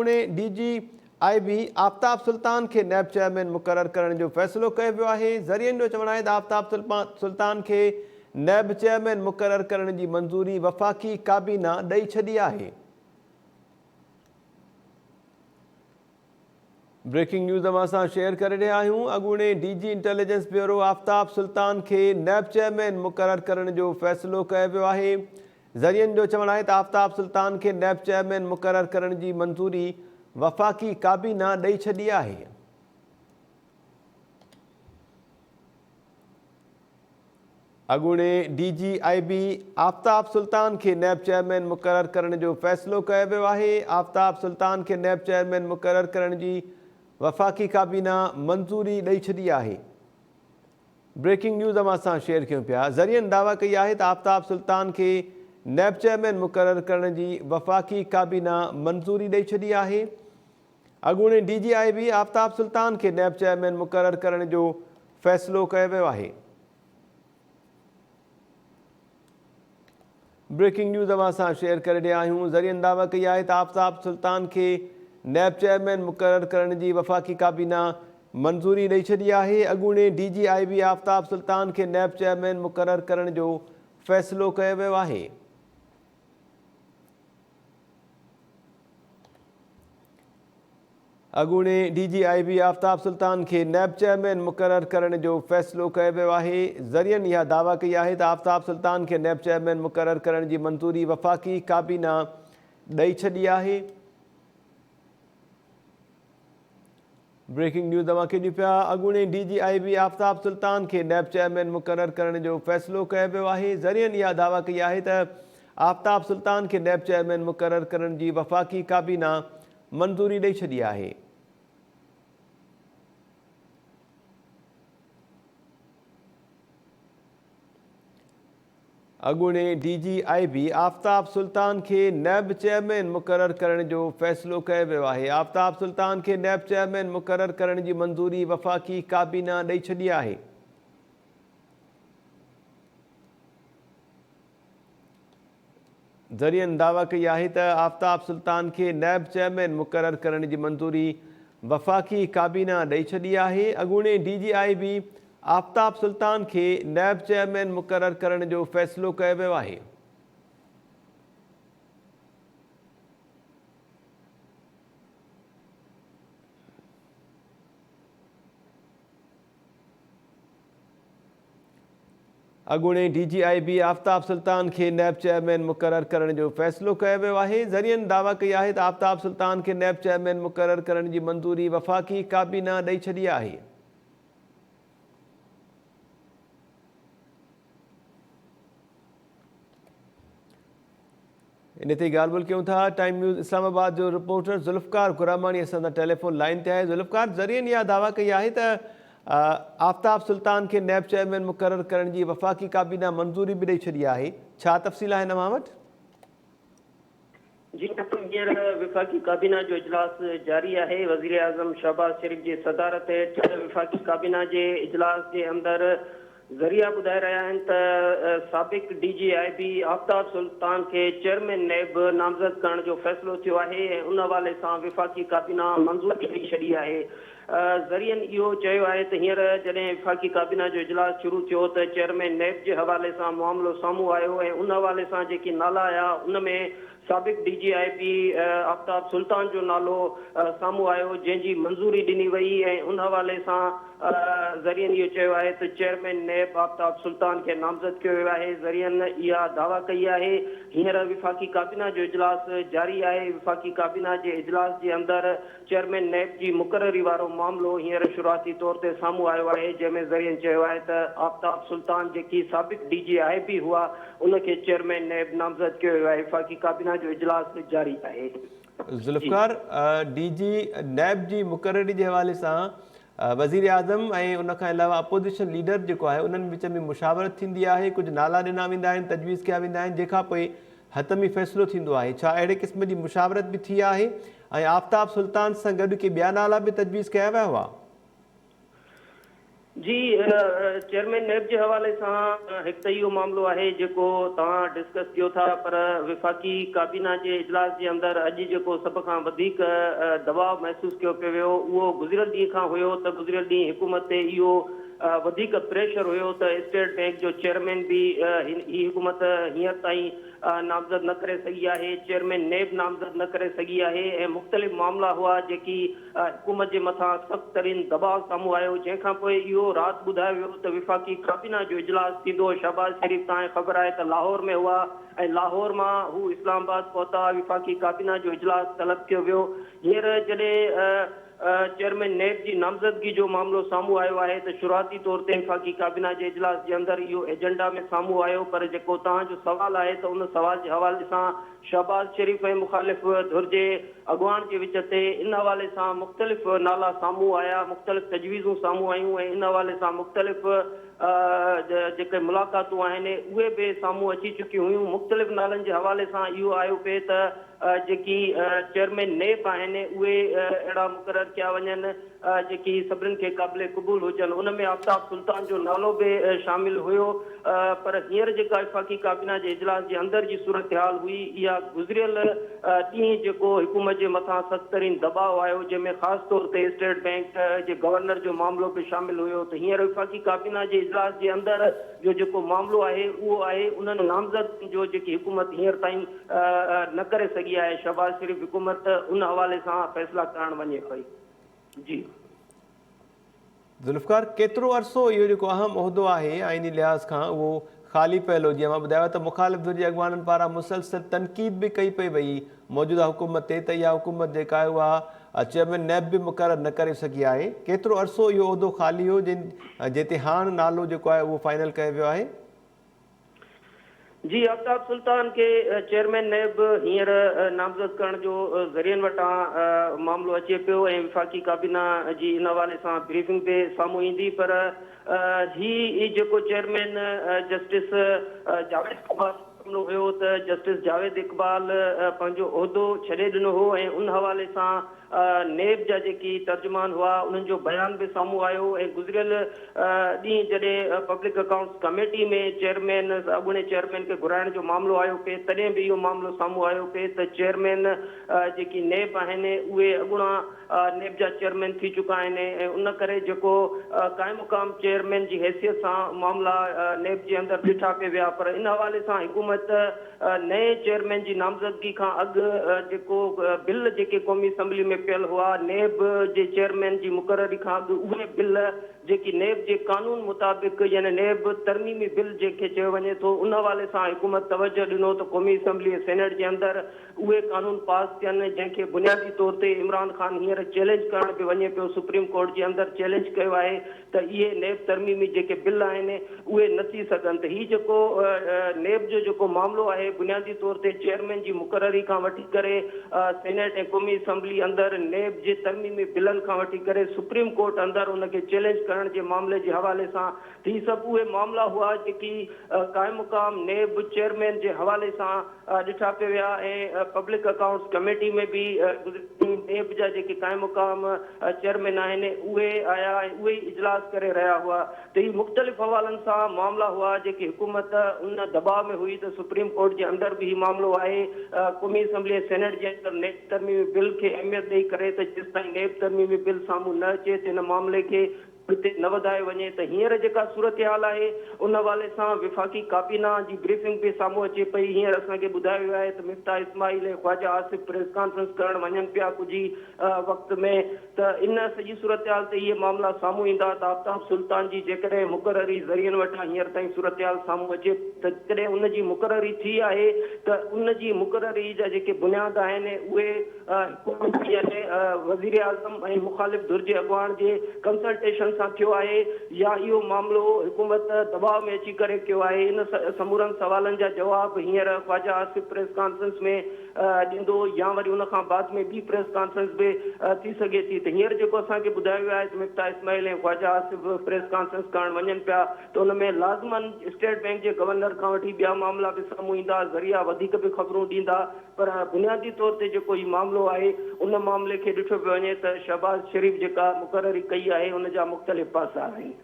Pune DGIB Aftab सुल्तान के नैब chairman मुक़रर करण जो फ़ैसिलो कयो वियो आहे। ज़रियनि जो चवणु आहे त आफ्ताब सुल्तान के नैब चेयरमैन मुक़रर करण जी मंज़ूरी वफ़ाक़ी काबीना ॾेई छॾी आहे। ब्रेकिंग न्यूज़ असां शेयर करे रहिया आहियूं। अॻूणे DG इंटेलिजेंस ब्यूरो आफ्ताब सुल्तान के नैब चेयरमैन मुक़रर करण जो फ़ैसिलो कयो वियो आहे। ज़रियनि जो चवणु आहे त आफ्ताब सुल्तान के नैब चेयरमैन मुक़रर करण जी मंज़ूरी वफ़ाक़ी काबीना ॾेई छॾी आहे। अॻूणे DGIB आफ्ताब सुल्तान के नैब चेयरमैन मुक़रर करण जो फ़ैसिलो कयो वियो आहे। आफ्ताब सुल्तान के नैब चेयरमैन मुक़रर करण जी वफ़ाक़ी काबीना मंज़ूरी ॾेई छॾी आहे। ब्रेकिंग न्यूज़ असां शेयर कयूं पिया। ज़रियनि दावा कई आहे त आफ्ताब सुल्तान के नैब चेयरमैन मुक़रर करण जी वफ़ाक़ी काबीना मंज़ूरी ॾेई छॾी आहे। अॻूणे DGIB आफ्ताब सुल्तान के नैब चेयरमैन मुक़रर करण जो फ़ैसिलो कयो वियो आहे। ब्रेकिंग न्यूज़ असां शेयर करे रहिया आहियूं। ज़रियनि दावा कई आहे त आफ्ताब सुल्तान के नैब चेयरमैन मुक़रर करण जी वफ़ाक़ी काबीना मंज़ूरी ॾेई छॾी आहे। अॻूणे DGIB आफ्ताब सुल्तान के नैब चेयरमैन मुक़रर करण जो फ़ैसिलो कयो वियो आहे। अॻूणे DGIB आफ्ताब सुल्तान के नैब चेयरमैन मुक़रर करण जो फ़ैसिलो कयो वियो आहे। ज़रियनि इहा दावा कई आहे त आफ्ताब सुल्तान के नैब चेयरमैन मुक़रर करण जी मंज़ूरी वफ़ाक़ी काबीना ॾेई छॾी आहे। ब्रेकिंग न्यूज़ तव्हां खे ॾियूं पिया। अॻूणे DGIB आफ्ताब सुल्तान के नैब चेयरमैन मुक़रर करण जो फ़ैसिलो कयो वियो आहे। ज़रियनि इहा दावा कई आहे त आफ्ताब सुल्तान के नैब चेयरमैन मुक़रर करण जी वफ़ाक़ी काबीना मंज़ूरी ॾेई छॾी आहे। अॻूणे DGIB आफ्ताब सुल्तान के नैब चेयरमैन मुक़रर करण जो फ़ैसिलो कयो वियो आहे। आफ्ताब सुल्तान के नैब चेयरमैन मुक़रर करण जी मंज़ूरी वफ़ाक़ी काबीना ॾेई छॾी आहे। ज़रियनि दावा कई आहे त आफ्ताब सुल्तान के नैब चेयरमैन मुक़रर करण जी मंज़ूरी वफ़ाक़ी काबीना ॾेई छॾी आहे। अॻूणे DGIB आफ्ताब सुल्तान के नैब चेयरमैन मुक़रर करण जो फ़ैसिलो कयो वियो आहे। अॻूणे DGIB आफ्ताब सुल्तान के नैब चेयरमैन मुक़रर करण जो फ़ैसिलो कयो वियो आहे। ज़रियनि दावा कई आहे त आफ्ताब सुल्तान के नैब चेयरमैन मुक़रर करण जी मंज़ूरी वफ़ाक़ी काबीना ॾेई छॾी आहे। इन ते ॻाल्हि ॿोल कयूं था। टाइम न्यूज़ इस्लामाबाद जो रिपोर्टर ज़ुल्फ़कार गुरामानी असां सां टेलीफोन लाइन ते आहे। ज़ुल्फ़कार, ज़रियनि इहा दावा कई आहे त आफ्ताब सुल्तान के नैब चेयरमैन मुक़रर करण जी वफ़ाक़ी काबीना मंज़ूरी बि ॾेई छॾी आहे। छा तफ़सील आहे हिन मां वटि? जी हींअर वफ़ाक़ी काबीना जो इजलास जारी आहे। वज़ीर आज़म शहबाज शरीफ़ जी सदारत हेठि वफ़ाक़ी काबीना जे इजलास जे अंदरि ज़रिया ॿुधाए रहिया आहिनि त साबिक़ DGIB आफ्ताब सुल्तान खे चेयरमैन नैब नामज़द करण जो फ़ैसिलो थियो आहे ऐं उन हवाले सां वफ़ाक़ी काबीना मंज़ूरी ॾेई छॾी आहे। ज़रियनि इहो चयो आहे त हींअर जॾहिं वफ़ाक़ी काबीना जो इजलास शुरू थियो त चेयरमैन नैब जे हवाले सां मामिलो साम्हूं आयो ऐं उन हवाले सां जेके नाला आया उन में साबिक़ DGIB आफ्ताब सुल्तान जो नालो साम्हूं आयो, जंहिंजी मंज़ूरी ॾिनी वई ऐं उन हवाले सां ज़रियनि इहो चयो आहे त चेयरमैन नैब आफ्ताब सुल्तान खे नामज़द कयो वियो आहे। ज़रियनि इहा दावा कई आहे। हींअर वफ़ाक़ी काबीना जो इजलास जारी आहे। वफ़ाक़ी काबीना जे इजलास जे अंदरि चेयरमैन नैब जी मुक़ररी वारो मामिलो हींअर शुरूआती तौर ते साम्हूं आयो आहे, जंहिंमें ज़रियनि चयो आहे त आफ्ताब सुल्तान जेकी साबिक़ DGIB हुआ उनखे चेयरमैन नैब नामज़द कयो वियो आहे। वफ़ाक़ी काबीना जो इजलास जारी आहे। ज़ुल्फ़कार, DG नैब जी मुक़ररी जे हवाले सां वज़ीर आज़म ऐं उनखां अलावा अपोज़िशन लीडर जेको आहे उन्हनि विच में मुशावरत थींदी आहे। कुझु नाला ॾिना वेंदा आहिनि, तजवीज़ कया वेंदा आहिनि, जंहिंखां पोइ हतमी फ़ैसिलो थींदो आहे। छा अहिड़े क़िस्म जी मुशावरत बि थी आहे ऐं आफ्ताब सुल्तान सां गॾु के ॿिया नाला बि तजवीज़ कया विया हुआ? जी चेयरमैन नैब जे हवाले सां हिकु त इहो मामिलो आहे जेको तव्हां डिस्कस कयो था, पर विफ़ाक़ी काबीना जे इजलास जे अंदरि अॼु जेको सभ खां वधीक दबाव महसूस कयो पियो वियो उहो गुज़िरियल ॾींहं खां हुयो त गुज़िरियल ॾींहुं हुकूमत ते इहो वधीक प्रेशर हुयो त स्टेट बैंक जो चेयरमैन बि ही हुकूमत हींअर ताईं नामज़द न करे सघी आहे, चेयरमैन नैब नामज़द न करे सघी आहे ऐं मुख़्तलिफ़ मामला हुआ जेकी हुकूमत जे मथां सख़्तु तरीन दबाव साम्हूं आयो, जंहिंखां पोइ इहो राति ॿुधायो वियो त विफ़ाक़ी काबीना जो इजलास थींदो। शहबाज़ शरीफ़ तव्हांखे ख़बर आहे त लाहौर में हुआ ऐं लाहौर मां हू इस्लामाबाद पहुता, विफ़ाक़ी काबीना जो इजलास तलब कयो वियो। हींअर जॾहिं चेयरमैन नैब जी नामज़दगी जो मामिलो साम्हूं आयो आहे त शुरूआती तौर ते विफ़ाक़ी काबीना जे इजलास जे अंदरि इहो एजेंडा में साम्हूं आयो, पर जेको तव्हांजो सुवालु आहे त उन सुवाल जे हवाले सां शहबाज़ शरीफ़ ऐं मुख़ालिफ़ धुर जे अॻुवान जे विच ते इन हवाले सां मुख़्तलिफ़ नाला साम्हूं आया, मुख़्तलिफ़ तजवीज़ूं साम्हूं आयूं ऐं इन हवाले सां मुख़्तलिफ़ जेके मुलाक़ातूं आहिनि उहे बि साम्हूं अची चुकियूं हुयूं। मुख़्तलिफ़ नालनि जे हवाले सां इहो आयो पिए त जेकी चेयरमैन नैब आहिनि उहे अहिड़ा मुक़ररु कया वञनि जेकी सभिनीनि खे क़ाबिल क़बूल हुजनि। उन में आफ्ताब सुल्तान जो नालो बि शामिलु हुयो, पर हींअर जेका विफ़ाक़ी काबीना जे इजलास जे अंदरि जी सूरत हाल हुई इहा गुज़िरियल ॾींहुं जेको हुकूमत जे मथां सख़्तु तरीन दबाव आयो, जंहिंमें ख़ासि तौर ते स्टेट बैंक जे गवर्नर जो मामिलो बि शामिलु हुयो। त हींअर विफ़ाक़ी काबीना जे इजलास जे अंदरि जो जेको मामिलो आहे उहो आहे उन्हनि नामज़द जो जेकी हुकूमत हींअर ताईं न करे सघी आहे, शहबाज़ शरीफ़ हुकूमत उन हवाले सां फ़ैसिला करणु वञे पई। जी ज़ुल्फ़कार, केतिरो अरसो इहो जेको अहम उहिदो आहे आइनी लिहाज़ खां उहो ख़ाली पियल हो? जीअं मां ॿुधायो त मुख़ालिफ़ धुर जे अॻवाननि पारां मुसलसल तनक़ीद बि कई पई वई मौजूदा हुकूमत ते त इहा हुकूमत जेका आहे उहा चेयरमैन नैब बि मुक़ररु न करे सघी आहे। केतिरो अरसो इहो उहिदो ख़ाली हो जिते हाणे नालो जेको आहे उहो फाइनल कयो वियो आहे? जी आफ्ताब सुल्तान के चेयरमैन नैब हींअर नामज़द करण जो ज़रियनि वटां मामिलो अचे पियो ऐं विफ़ाक़ी काबीना जी इन हवाले सां ब्रीफिंग बि साम्हूं ईंदी, पर ही जेको चेयरमैन जस्टिस जावेद इक़बाल मामिलो हुयो त जस्टिस जावेद इक़बाल पंहिंजो उहिदो छॾे ॾिनो हो ऐं उन हवाले सां नैब जा जेकी तर्जुमान हुआ उन्हनि जो बयान बि साम्हूं आयो ऐं गुज़िरियल ॾींहुं जॾहिं पब्लिक अकाउंट्स कमेटी में चेयरमैन अॻूणे चेयरमैन खे घुराइण जो मामिलो आयो पिए तॾहिं बि इहो मामिलो साम्हूं आयो पिए त चेयरमैन जेकी नैब आहिनि उहे अॻूणा नैब जा चेयरमैन थी चुका आहिनि ऐं उन करे जेको क़ाइम मुक़ाम चेयरमैन जी हैसियत सां मामला नैब जे अंदरि ॾिठा पिया विया, पर इन हवाले सां हुकूमत नए चेयरमैन जी नामज़दगी खां अॻु जेको बिल जेके क़ौमी असम्बली में पियल हुआ नैब जे चेयरमैन जी मुक़ररी खां अॻु उहे बिल जेकी नैब जे कानून मुताबिक़ यानी नैब तरमीमी बिल जेके चयो वञे थो उन हवाले सां हुकूमत तवजो ॾिनो त क़ौमी असम्बली ऐं सेनेट जे अंदरि उहे कानून पास थियनि, जंहिंखे बुनियादी तौर ते इमरान ख़ान हींअर चैलेंज करण बि वञे पियो सुप्रीम कोर्ट जे अंदरि चैलेंज कयो आहे त इहे नैब तरमीमी जेके बिल आहिनि उहे न थी सघनि। त हीउ जेको नैब जो जेको मामिलो आहे बुनियादी तौर ते चेयरमैन जी मुक़ररी खां वठी करे सेनेट ऐं क़ौमी असम्बली अंदरि नैब जे तरमीमी बिलनि खां वठी करे सुप्रीम कोर्ट अंदरि उनखे चैलेंज करण जे मामले जे हवाले सां ही सभु उहे मामला हुआ जेकी क़ाइम मुक़ाम नैब चेयरमैन जे हवाले सां ॾिठा पिया विया ऐं पब्लिक अकाउंट्स कमेटी में बि नैब जा जेके क़ाइम मुक़ाम चेयरमैन आहिनि उहे आया ऐं उहे इजलास करे रहिया हुआ। त ही मुख़्तलिफ़ हवालनि सां मामला हुआ जेकी हुकूमत उन दबाव में हुई त सुप्रीम कोर्ट जे अंदरि बि ही मामिलो आहे क़ौमी असम्बली ऐं सेनेट जे अंदरि नैब तरमीमी बिल खे अहमियत ॾेई करे त जेसि ताईं नैब तरमीमी बिल साम्हूं न अचे त हिन मामले खे हिते न वधायो वञे। त हींअर जेका सूरत हाल आहे उन हवाले सां विफ़ाक़ी काबीना जी ब्रीफिंग बि साम्हूं अचे पई। हींअर असांखे ॿुधायो वियो आहे त मिफ्ता इस्माइल ऐं ख्वाजा आसिफ प्रेस कॉन्फ्रेंस करणु वञनि पिया कुझु ई वक़्त में, त इन सॼी सूरत हाल ते इहे मामला साम्हूं ईंदा त आफ्ताब सुल्तान जी जेकॾहिं मुक़ररी ज़रियनि वटां हींअर ताईं सूरत हाल साम्हूं अचे त जॾहिं उनजी मुक़ररी थी आहे त उनजी मुक़ररी जा जेके बुनियाद आहिनि उहे वज़ीर आज़म ऐं मुख़ालिफ़ धुर जे अॻुवान जे कंसल्टेशन सां थियो आहे या इहो मामिलो हुकूमत दबाव में अची करे कयो आहे। इन समूरनि सवालनि जा जवाब हींअर ख्वाजा आसिफ प्रेस कॉन्फ्रेंस में ॾींदो या वरी उनखां बाद में ॿी प्रेस कॉन्फ्रेंस बि थी सघे थी। त हींअर जेको असांखे ॿुधायो वियो आहे त मिफ्ता इस्माइल ऐं ख्वाजा आसिफ प्रेस कॉन्फ्रेंस करणु वञनि पिया त उन में लाज़मन स्टेट बैंक जे गवर्नर खां वठी ॿिया मामला बि साम्हूं ईंदा, ज़रिया वधीक बि ख़बरूं ॾींदा, पर बुनियादी तौर ते जेको ही मामिलो आहे उन मामले खे ॾिठो पियो वञे त शहबाज़ शरीफ़ जेका मुक़ररी कई आहे उन जा मुख़्तलिफ़ पासा आहिनि।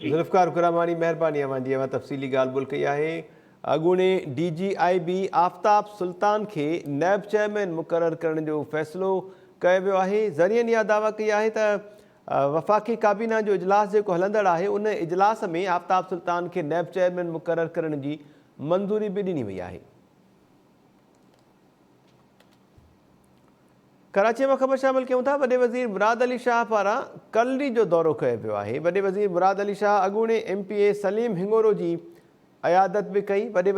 ज़ुल्फ़िकार गुरामानी महिरबानी अवांजी अवां तफ़सीली ॻाल्हि ॿोल कई आहे। अॻूणे DGIB आफ्ताब सुल्तान खे नैब चेयरमैन मुक़ररु करण जो फ़ैसिलो कयो वियो आहे। ज़रियनि इहा दावा कई आहे त वफ़ाक़ी काबीना जो इजलास जेको हलंदड़ आहे उन इजलास में आफ्ताब सुल्तान खे नैब चेयरमैन मुक़ररु करण जी मंज़ूरी बि ॾिनी वई आहे। कराची में ख़बर शामिल कयूं था। वॾे वज़ीर मुराद अली शाह पारां कलरी जो दौरो कयो वियो आहे। वॾे वज़ीर मुराद अली शाह अॻूणे MPA सलीम हिंगोरो जी अयादत बि कई। वॾे